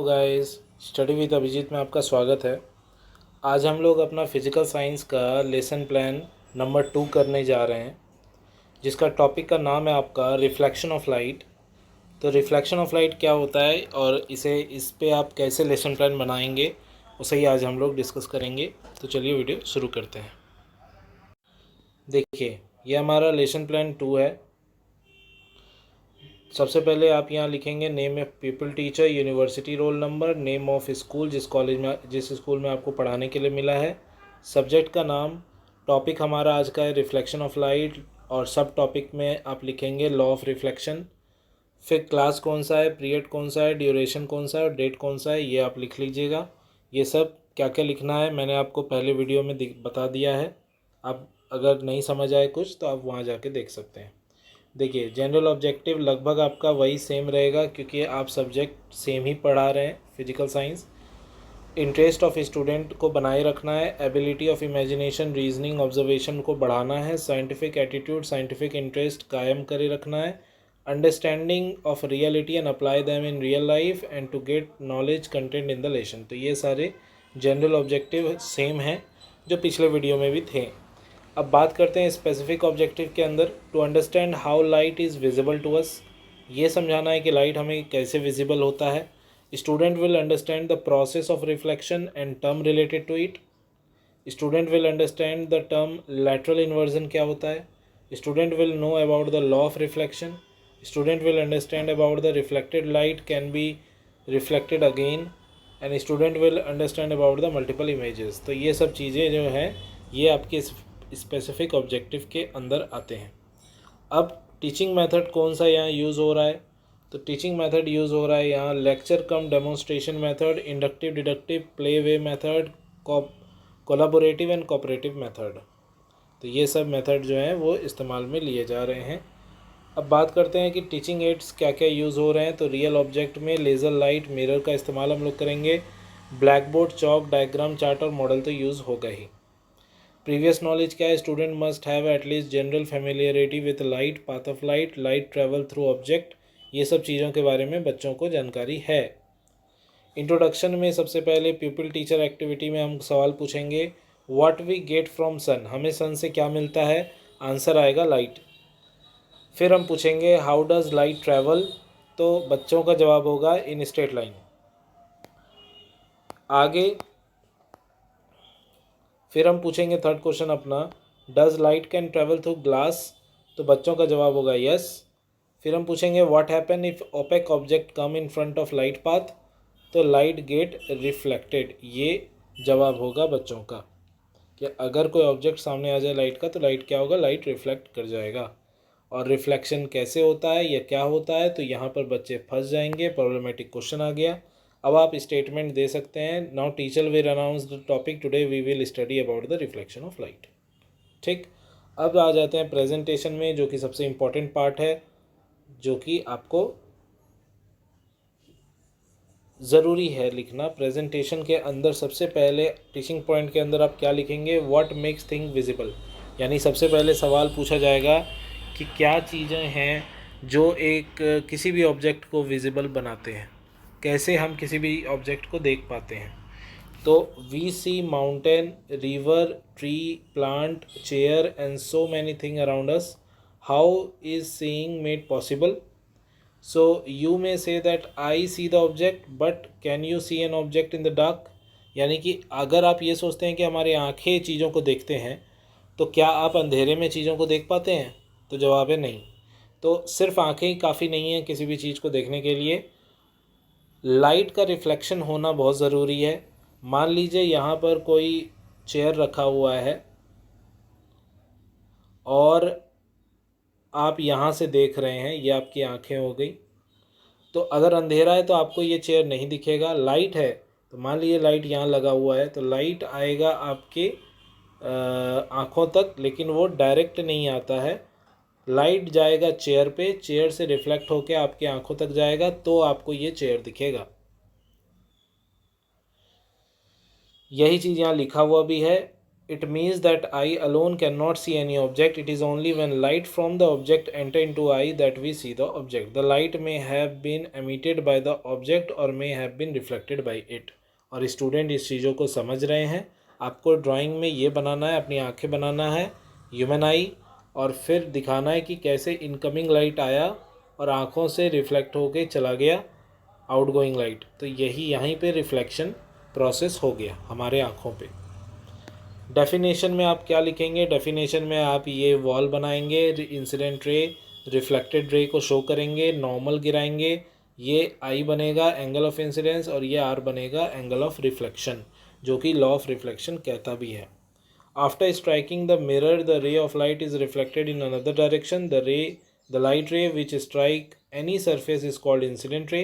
Guys, study with Abhijit में आपका स्वागत है। आज हम लोग अपना फिज़िकल साइंस का लेसन प्लान नंबर 2 करने जा रहे हैं, जिसका टॉपिक का नाम है आपका रिफ्लेक्शन ऑफ लाइट। तो रिफ्लेक्शन ऑफ लाइट क्या होता है और इस पे आप कैसे लेसन प्लान बनाएंगे, उसे ही आज हम लोग डिस्कस करेंगे। तो चलिए वीडियो शुरू करते हैं। देखिए, ये हमारा लेसन प्लान 2 है। सबसे पहले आप यहाँ लिखेंगे name of people teacher, university roll number, name of school जिस स्कूल में आपको पढ़ाने के लिए मिला है, सब्जेक्ट का नाम, टॉपिक हमारा आज का है रिफ्लेक्शन ऑफ लाइट, और सब टॉपिक में आप लिखेंगे लॉ ऑफ रिफ्लेक्शन। फिर क्लास कौन सा है, पीरियड कौन सा है, ड्यूरेशन कौन सा है और डेट कौन सा है, ये आप लिख लीजिएगा। ये सब क्या क्या लिखना है मैंने आपको पहले वीडियो में बता दिया है। आप अगर नहीं समझ आए कुछ तो आप वहाँ जाके देख सकते हैं। देखिए, जनरल ऑब्जेक्टिव लगभग आपका वही सेम रहेगा, क्योंकि आप सब्जेक्ट सेम ही पढ़ा रहे हैं, physical science. Interest of student को बनाए रखना है, ability of imagination, reasoning, observation को बढ़ाना है, साइंटिफिक एटीट्यूड, साइंटिफिक इंटरेस्ट कायम करे रखना है, understanding of reality and apply them in real life and to get knowledge content in the lesson. तो ये सारे जनरल ऑब्जेक्टिव सेम हैं जो पिछले वीडियो में भी थे। अब बात करते हैं स्पेसिफिक ऑब्जेक्टिव के अंदर। To understand how light is visible to us, ये समझाना है कि लाइट हमें कैसे विजिबल होता है। Student will understand the process of reflection and term related to it. Student will understand the term lateral inversion क्या होता है। Student will know about the law of reflection. Student will understand about the reflected light can be reflected again, and student will understand about the multiple images. तो ये सब चीज़ें जो हैं ये आपके स्पेसिफिक ऑब्जेक्टिव के अंदर आते हैं। अब टीचिंग मेथड कौन सा यहाँ यूज़ हो रहा है, तो टीचिंग मेथड यूज़ हो रहा है यहाँ lecture come demonstration method, inductive deductive, play way method, collaborative and cooperative method. तो ये सब मेथड जो हैं वो इस्तेमाल में लिए जा रहे हैं। अब बात करते हैं कि टीचिंग एड्स क्या क्या यूज़ हो रहे हैं। तो रियल ऑब्जेक्ट में लेज़र, लाइट, मिरर का इस्तेमाल हम लोग करेंगे। Black board, chalk, diagram, chart और मॉडल तो यूज़ होगा ही। प्रीवियस नॉलेज क्या है, student must have at least general familiarity with light, path of light, light travel through object, ये सब चीज़ों के बारे में बच्चों को जानकारी है। इंट्रोडक्शन में सबसे पहले पीपल टीचर एक्टिविटी में हम सवाल पूछेंगे what we get from sun, हमें सन से क्या मिलता है, आंसर आएगा लाइट। फिर हम पूछेंगे हाउ डज लाइट ट्रैवल, तो बच्चों का जवाब होगा इन स्ट्रेट लाइन। आगे फिर हम पूछेंगे थर्ड क्वेश्चन अपना, does light can travel through glass, तो बच्चों का जवाब होगा यस। फिर हम पूछेंगे what happen if opaque object come in front of light path, तो लाइट गेट रिफ्लेक्टेड, ये जवाब होगा बच्चों का कि अगर कोई ऑब्जेक्ट सामने आ जाए लाइट का तो लाइट क्या होगा, लाइट रिफ्लेक्ट कर जाएगा। और रिफ्लेक्शन कैसे होता है या क्या होता है, तो यहाँ पर बच्चे फंस जाएंगे, प्रॉब्लमेटिक क्वेश्चन आ गया। अब आप स्टेटमेंट दे सकते हैं, now teacher will announce the topic today we will study about the reflection of light. ठीक, अब आ जाते हैं प्रेजेंटेशन में, जो कि सबसे इम्पॉर्टेंट पार्ट है, जो कि आपको ज़रूरी है लिखना। प्रेजेंटेशन के अंदर सबसे पहले टीचिंग पॉइंट के अंदर आप क्या लिखेंगे, व्हाट मेक्स थिंग विजिबल, यानी सबसे पहले सवाल पूछा जाएगा कि क्या चीज़ें हैं जो एक किसी भी ऑब्जेक्ट को विजिबल बनाते हैं, कैसे हम किसी भी ऑब्जेक्ट को देख पाते हैं। तो we see mountain, river, tree, plant, chair and so many thing around us, how is seeing made possible. So you may say that I see the object but can you see an object in the dark, यानी कि अगर आप ये सोचते हैं कि हमारी आँखें चीज़ों को देखते हैं, तो क्या आप अंधेरे में चीज़ों को देख पाते हैं, तो जवाब है नहीं। तो सिर्फ आँखें ही काफ़ी नहीं हैं किसी भी चीज़ को देखने के लिए, लाइट का रिफ्लेक्शन होना बहुत ज़रूरी है। मान लीजिए यहाँ पर कोई चेयर रखा हुआ है और आप यहाँ से देख रहे हैं, ये आपकी आँखें हो गई। तो अगर अंधेरा है तो आपको ये चेयर नहीं दिखेगा, लाइट है तो मान लीजिए लाइट यहाँ लगा हुआ है तो लाइट आएगा आपके आँखों तक, लेकिन वो डायरेक्ट नहीं आता है, लाइट जाएगा चेयर पे, चेयर से रिफ्लेक्ट होकर आपके आँखों तक जाएगा, तो आपको ये चेयर दिखेगा। यही चीज़ यहाँ लिखा हुआ भी है, it means that eye alone cannot see any object. It is only when light from the object enter into eye that we see the object. The light may have been emitted by the object or may have been reflected by it. और student इस चीज़ों को समझ रहे हैं. आपको drawing में ये बनाना है, अपनी आंखें बनाना है, ह्यूमन आई, और फिर दिखाना है कि कैसे इनकमिंग लाइट आया और आँखों से रिफ्लेक्ट होके चला गया आउटगोइंग लाइट. तो यही यहीं पे रिफ्लेक्शन प्रोसेस हो गया हमारे आँखों पे. डेफिनेशन में आप क्या लिखेंगे? डेफिनेशन में आप ये वॉल बनाएंगे, इंसिडेंट रे रिफ्लेक्टेड रे को शो करेंगे, नॉर्मल गिराएंगे, ये आई बनेगा एंगल ऑफ इंसिडेंस और ये आर बनेगा एंगल ऑफ रिफ्लेक्शन, जो कि लॉ ऑफ रिफ्लेक्शन कहता भी है. After striking the mirror the ray of light is reflected in another direction. The light रे विच strike any surface is called incident ray.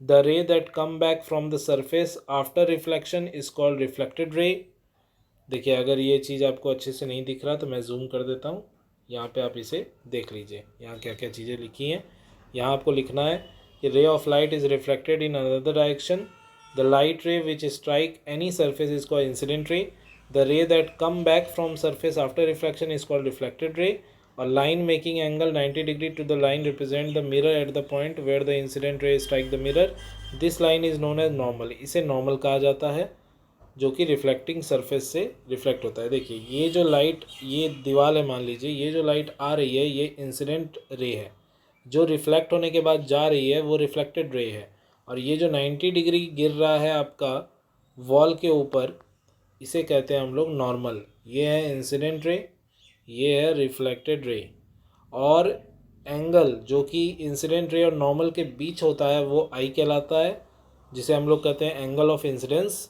The ray that come back from the surface after reflection is called reflected ray. देखिए, अगर ये चीज़ आपको अच्छे से नहीं दिख रहा तो मैं जूम कर देता हूँ. यहाँ पे आप इसे देख लीजिए, यहाँ क्या क्या चीज़ें लिखी हैं. यहाँ आपको लिखना है कि ray of light is reflected in another direction. The light ray which strike any surface is called incident ray. The ray that come back from surface after reflection is called reflected ray. A line making angle 90 degree to the line represent the mirror at the point where the incident ray strike the mirror. This line is known as normal. इसे normal कहा जाता है, जो कि reflecting surface से reflect होता है. देखिए, ये जो लाइट, ये दीवार है मान लीजिए, ये जो लाइट आ रही है ये इंसिडेंट रे है, जो रिफ्लेक्ट होने के बाद जा रही है वो रिफ्लेक्टेड रे है. और ये जो 90 डिग्री गिर रहा है आपका वॉल के ऊपर, इसे कहते हैं हम लोग नॉर्मल. ये है इंसिडेंट रे, ये है रिफ्लेक्टेड रे. और एंगल जो कि इंसिडेंट रे और नॉर्मल के बीच होता है वो आई कहलाता है, जिसे हम लोग कहते हैं एंगल ऑफ इंसिडेंस.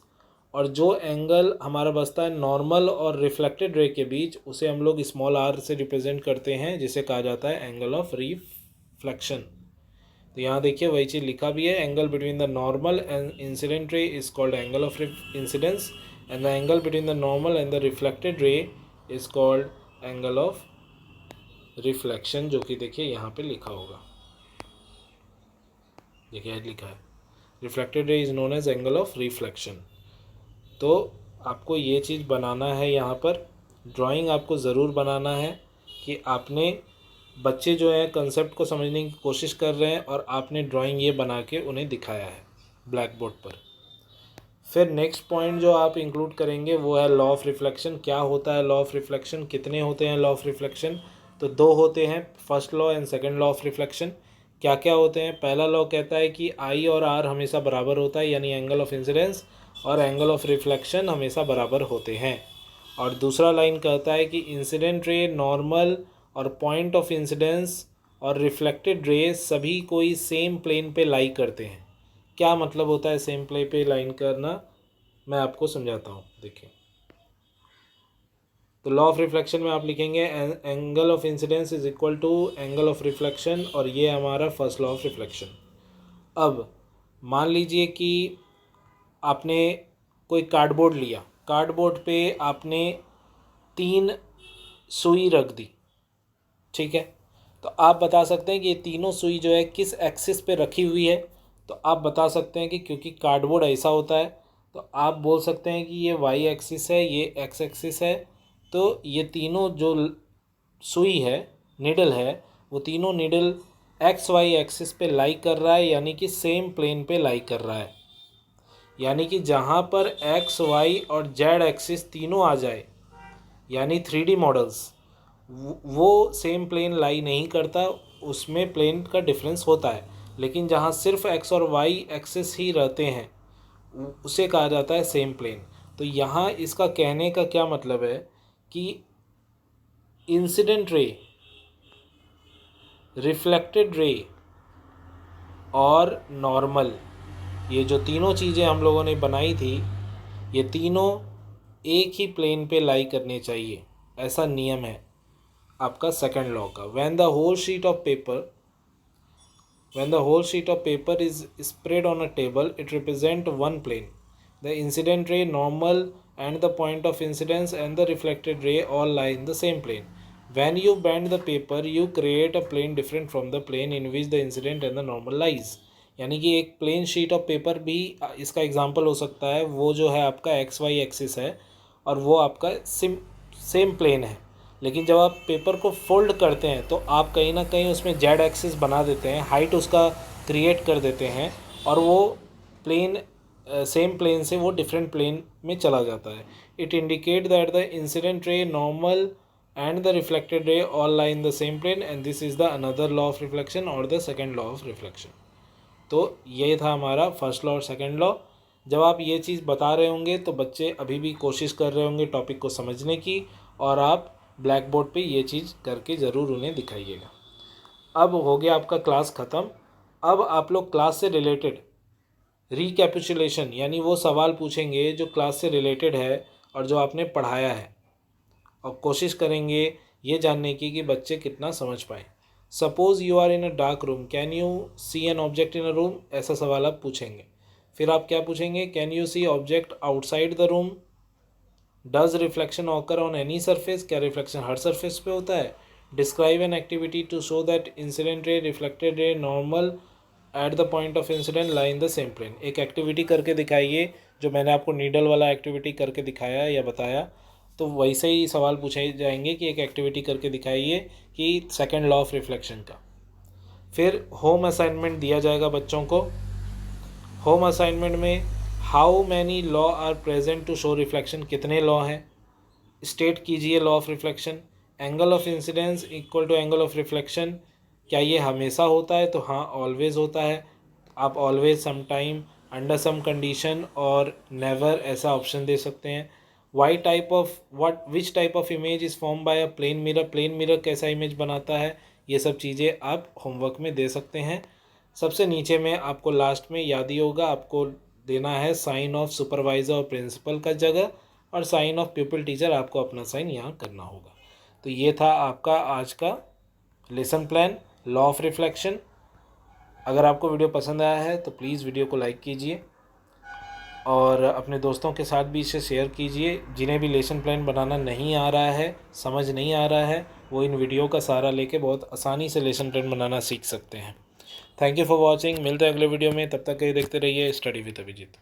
और जो एंगल हमारा बचता है नॉर्मल और रिफ्लेक्टेड रे के बीच, उसे हम लोग स्मॉल आर से रिप्रेजेंट करते हैं, जिसे कहा जाता है एंगल ऑफ रिफ्लेक्शन. तो यहाँ देखिए वही चीज़ लिखा भी है. Angle between the normal and incident ray is called angle of incidence and the angle between the normal and the reflected ray is called angle of reflection, जो कि देखिए यहाँ पे लिखा होगा. देखिए लिखा है reflected ray is known as angle of reflection. तो आपको ये चीज़ बनाना है. यहाँ पर ड्राइंग आपको ज़रूर बनाना है कि आपने, बच्चे जो हैं कंसेप्ट को समझने की कोशिश कर रहे हैं और आपने ड्राइंग ये बना के उन्हें दिखाया है ब्लैक बोर्ड पर. फिर नेक्स्ट पॉइंट जो आप इंक्लूड करेंगे वो है लॉ ऑफ रिफ्लेक्शन. क्या होता है लॉ ऑफ रिफ्लेक्शन? कितने होते हैं लॉ ऑफ रिफ्लेक्शन? तो 2 होते हैं, first law and second law of reflection. क्या क्या होते हैं? पहला लॉ कहता है कि आई और आर हमेशा बराबर होता है, यानी एंगल ऑफ इंसिडेंस और एंगल ऑफ रिफ्लेक्शन हमेशा बराबर होते हैं. और दूसरा लाइन कहता है कि इंसिडेंट रे, नॉर्मल और पॉइंट ऑफ इंसिडेंस और रिफ्लेक्टेड रे सभी कोई सेम प्लेन पे लाई करते हैं. क्या मतलब होता है सेम प्लेन पे लाइन करना? मैं आपको समझाता हूँ. देखिए, तो लॉ ऑफ रिफ्लेक्शन में आप लिखेंगे angle of incidence is equal to angle of reflection, और ये हमारा फर्स्ट लॉ ऑफ रिफ्लेक्शन. अब मान लीजिए कि आपने कोई कार्डबोर्ड लिया, कार्डबोर्ड पे आपने 3 सुई रख दी, ठीक है. तो आप बता सकते हैं कि ये तीनों सुई जो है किस एक्सिस पे रखी हुई है. तो आप बता सकते हैं कि क्योंकि कार्डबोर्ड ऐसा होता है, तो आप बोल सकते हैं कि ये वाई एक्सिस है, ये एक्स एक्सिस है. तो ये तीनों जो सुई है, निडल है, वो तीनों निडल एक्स वाई एक्सिस पे लाई कर रहा है, यानी कि सेम प्लेन पे लाई कर रहा है. यानी कि जहाँ पर एक्स वाई और जेड एक्सिस तीनों आ जाए, यानी 3D मॉडल्स, वो सेम प्लेन लाई नहीं करता, उसमें प्लेन का डिफरेंस होता है. लेकिन जहाँ सिर्फ एक्स और वाई एक्सिस ही रहते हैं, उसे कहा जाता है सेम प्लेन. तो यहाँ इसका कहने का क्या मतलब है कि इंसिडेंट रे, रिफ्लेक्टेड रे और नॉर्मल, ये जो तीनों चीज़ें हम लोगों ने बनाई थी, ये तीनों एक ही प्लेन पे लाई करने चाहिए. ऐसा नियम है आपका सेकंड लॉ का. When the whole sheet of paper is spread on a table, it represent one plane. The incident ray, normal and the point of incidence and the reflected ray all lie in the same plane. When you bend the paper, you create a plane different from the plane in which the incident and the normal lies. यानी कि एक plane sheet of paper भी इसका example हो सकता है। वो जो है आपका एक्स वाई एक्सिस है और वो आपका सेम प्लेन है, लेकिन जब आप पेपर को फोल्ड करते हैं तो आप कहीं ना कहीं उसमें जेड एक्सिस बना देते हैं, हाइट उसका क्रिएट कर देते हैं और वो प्लेन सेम प्लेन से वो डिफरेंट प्लेन में चला जाता है। It indicate that the incident ray, normal and the reflected ray all lie in the same plane, and this is the another law of reflection or the second law of reflection। तो ये था हमारा first law और second law. जब आप ये चीज़ बता रहे होंगे तो बच्चे अभी भी कोशिश कर रहे होंगे टॉपिक को समझने की, और आप ब्लैक बोर्ड पे ये चीज़ करके ज़रूर उन्हें दिखाइएगा। अब हो गया आपका क्लास ख़त्म। अब आप लोग क्लास से रिलेटेड रिकैपिचुलेशन यानी वो सवाल पूछेंगे जो क्लास से रिलेटेड है और जो आपने पढ़ाया है, और कोशिश करेंगे ये जानने की कि बच्चे कितना समझ पाए। Suppose you are in a dark room, can you see an object in a room, ऐसा सवाल आप पूछेंगे। फिर आप क्या पूछेंगे, can you see object outside the room, does reflection occur on any surface, क्या रिफ्लेक्शन हर सरफेस पे होता है। Describe an activity to show that incident ray, reflected ray, normal at the point of incidence lie in the same plane. एक activity करके दिखाइए, जो मैंने आपको नीडल वाला एक्टिविटी करके दिखाया या बताया, तो वैसे ही सवाल पूछे जाएंगे कि एक एक्टिविटी करके दिखाइए कि सेकंड लॉ ऑफ रिफ्लेक्शन का। फिर होम असाइनमेंट दिया जाएगा बच्चों को। होम असाइनमेंट में how many law are present to show reflection, कितने लॉ हैं, स्टेट कीजिए law of reflection. Angle of incidence equal to angle of reflection, क्या ये हमेशा होता है, तो हाँ ऑलवेज होता है। आप always, sometime, under some condition और नेवर ऐसा ऑप्शन दे सकते हैं। Why type of which type of image is form by a plane mirror, plane mirror कैसा इमेज बनाता है, ये सब चीज़ें आप होमवर्क में दे सकते हैं। सबसे नीचे में आपको लास्ट में याद ही होगा, आपको देना है साइन ऑफ सुपरवाइज़र और प्रिंसिपल का जगह, और साइन ऑफ प्यूपिल टीचर आपको अपना साइन यहाँ करना होगा। तो ये था आपका आज का lesson plan, law of reflection. अगर आपको वीडियो पसंद आया है तो प्लीज़ वीडियो को लाइक कीजिए और अपने दोस्तों के साथ भी इसे शेयर कीजिए। जिन्हें भी लेसन प्लान बनाना नहीं आ रहा है, समझ नहीं आ रहा है, वो इन वीडियो का सहारा लेके बहुत आसानी से लेसन प्लान बनाना सीख सकते हैं। Thank you for watching. मिलते हैं अगले वीडियो में, तब तक के देखते रहिए स्टडी विद अभिजीत।